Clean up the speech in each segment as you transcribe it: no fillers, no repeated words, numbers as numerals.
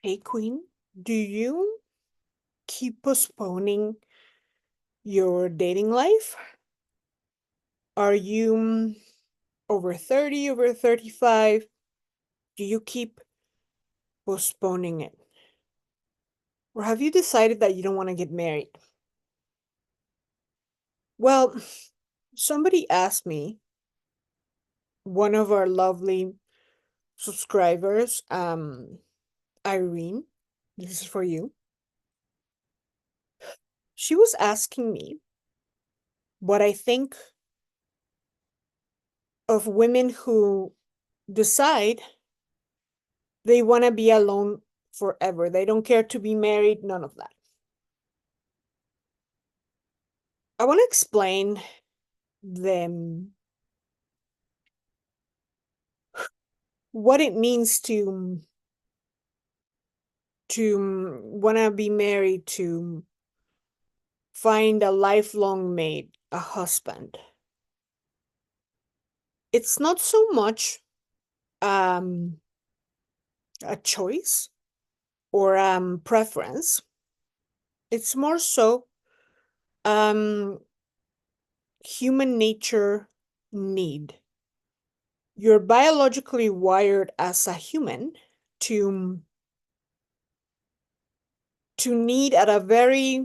Hey, Queen, do you keep postponing your dating life? Are you over 30, over 35? Do you keep postponing it? Or have you decided that you don't want to get married? Well, somebody asked me, one of our lovely subscribers, Irene, this is for you. She was asking me what I think of women who decide they want to be alone forever. They don't care to be married, none of that. I want to explain them what it means to want to be married, to find a lifelong mate, a husband. It's not so much um a choice or preference. It's more so um human nature need. You're biologically wired as a human to need at a very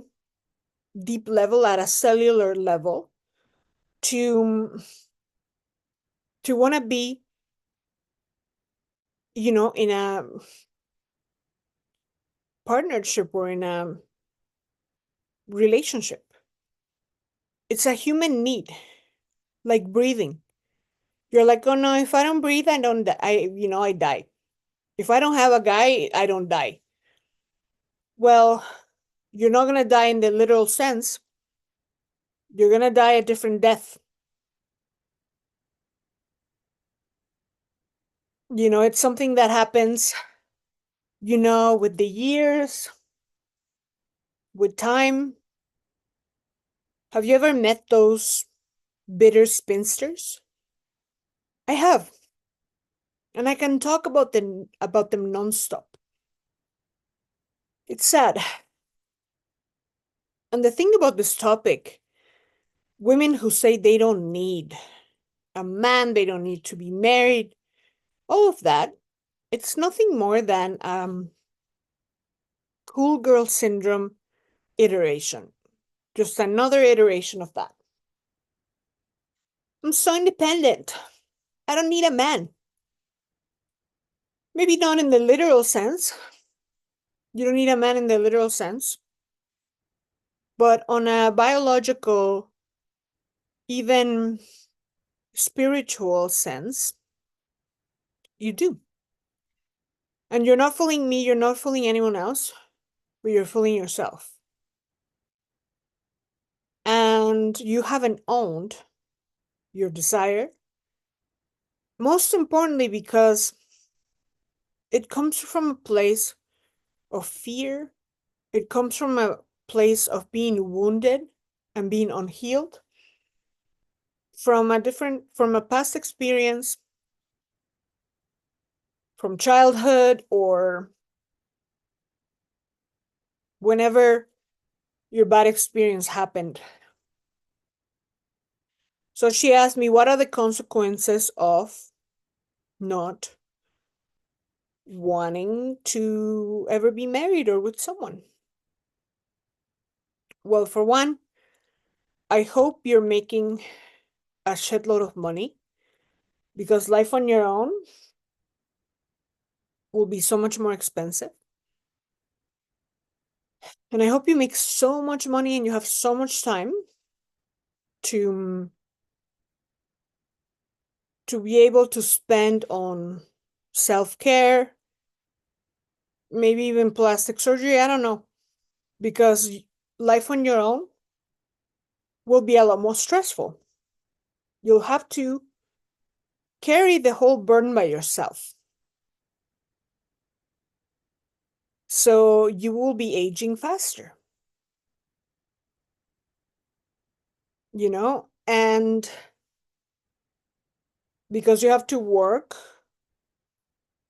deep level, at a cellular level, to want to be, in a partnership or in a relationship. It's a human need, like breathing. You're like, oh no, if I don't breathe, I don't die. I die. If I don't have a guy, I don't die. Well, you're not gonna die in the literal sense. You're gonna die a different death. It's something that happens, with the years, with time. Have you ever met those bitter spinsters? I have. And I can talk about them nonstop. It's sad. And the thing about this topic, women who say they don't need a man, they don't need to be married, all of that, it's nothing more than cool girl syndrome iteration. Just another iteration of that. I'm so independent. I don't need a man. Maybe not in the literal sense. You don't need a man in the literal sense. But on a biological, even spiritual sense, you do. And you're not fooling me, you're not fooling anyone else, but you're fooling yourself. And you haven't owned your desire. Most importantly, because it comes from a place of fear, it comes from a place of being wounded and being unhealed from a past experience, from childhood, or whenever your bad experience happened. So she asked me, what are the consequences of not wanting to ever be married or with someone? Well, for one, I hope you're making a shitload of money, because life on your own will be so much more expensive. And I hope you make so much money and you have so much time to be able to spend on self-care, maybe even plastic surgery, I don't know, because life on your own will be a lot more stressful. You'll have to carry the whole burden by yourself. So you will be aging faster, and because you have to work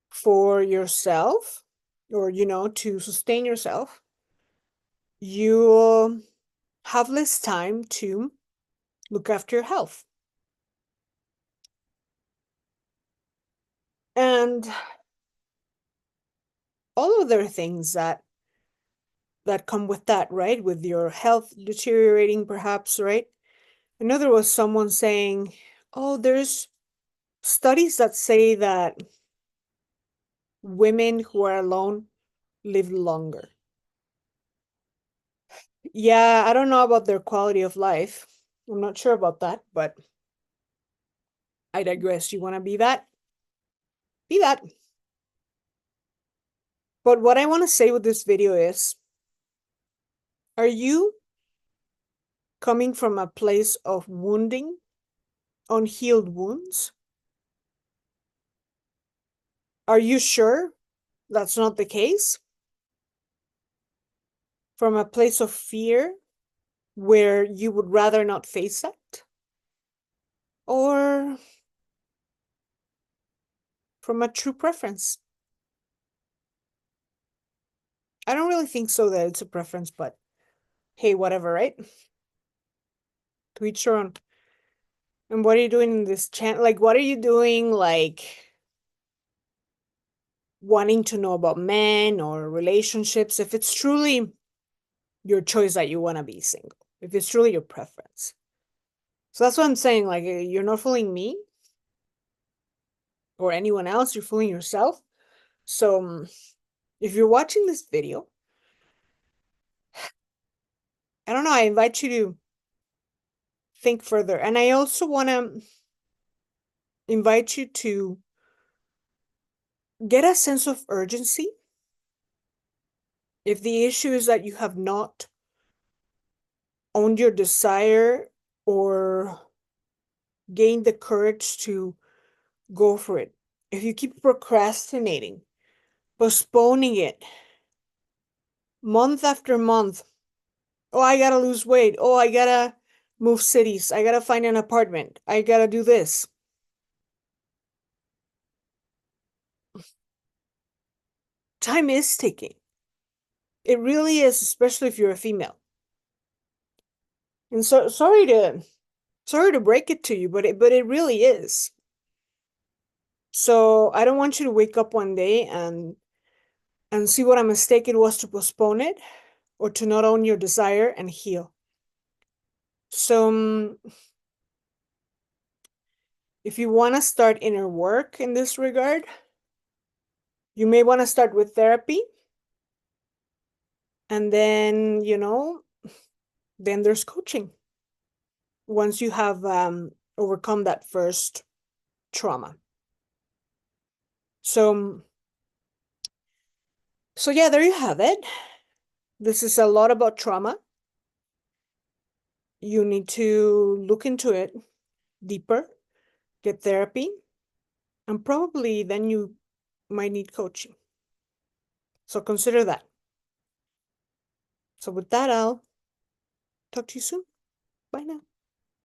for yourself, or, to sustain yourself, you have less time to look after your health. And all other things that come with that, right? With your health deteriorating, perhaps, right? I know there was someone saying, oh, there's studies that say that women who are alone live longer. Yeah, I don't know about their quality of life. I'm not sure about that, but I digress. You want to be that? Be that. But what I want to say with this video is, are you coming from a place of wounding, unhealed wounds? Are you sure that's not the case? From a place of fear where you would rather not face it? Or from a true preference? I don't really think so that it's a preference, but hey, whatever, right? To each your own. And what are you doing in this channel? Like, what are you doing, like, wanting to know about men or relationships? If it's truly your choice that you want to be single, if it's truly your preference. So that's what I'm saying. Like, you're not fooling me or anyone else. You're fooling yourself. So if you're watching this video, I don't know, I invite you to think further. And I also want to invite you to get a sense of urgency. If the issue is that you have not owned your desire or gained the courage to go for it, if you keep procrastinating, postponing it month after month, oh, I gotta lose weight, oh, I gotta move cities, I gotta find an apartment, I gotta do this. Time is ticking. It really is, especially if you're a female. And so sorry to break it to you, but it really is. So I don't want you to wake up one day and see what a mistake it was to postpone it or to not own your desire and heal. So if you want to start inner work in this regard, you may want to start with therapy. And then, then there's coaching once you have overcome that first trauma. So yeah, there you have it. This is a lot about trauma. You need to look into it deeper, get therapy, and probably then you might need coaching. So consider that. So with that, I'll talk to you soon. Bye now.